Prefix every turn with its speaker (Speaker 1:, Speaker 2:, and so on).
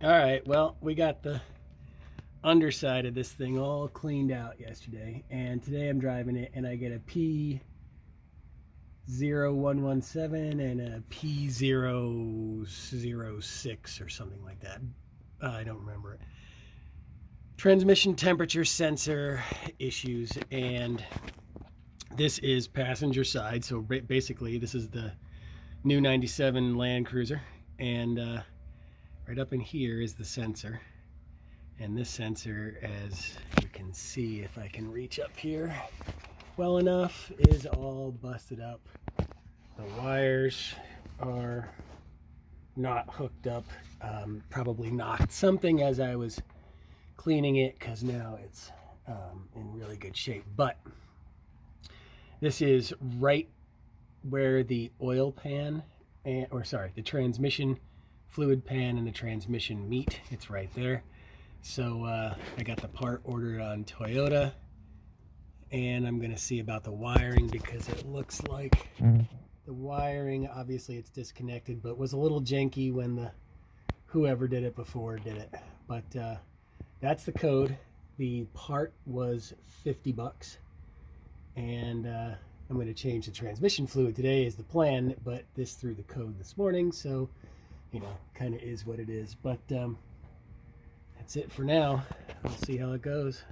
Speaker 1: All right, well, we got the underside of this thing all cleaned out yesterday, and today I'm driving it and I get a P0117 and a P0006 or something like that. I don't remember it. Transmission temperature sensor issues, and this is passenger side, so basically this is the new 97 Land Cruiser, and right up in here is the sensor. And this sensor, as you can see, if I can reach up here well enough, is all busted up. The wires are not hooked up, probably knocked something as I was cleaning it, because now it's in really good shape. But this is right where the oil pan, the transmission fluid pan and the transmission meet. It's right there. So I got the part ordered on Toyota, and I'm going to see about the wiring, because it looks like the wiring, obviously it's disconnected, but was a little janky when whoever did it before did it. But that's the code. The part was 50 bucks, and I'm going to change the transmission fluid today is the plan, but this threw the code this morning, so you know, kind of is what it is. But that's it for now. We'll see how it goes.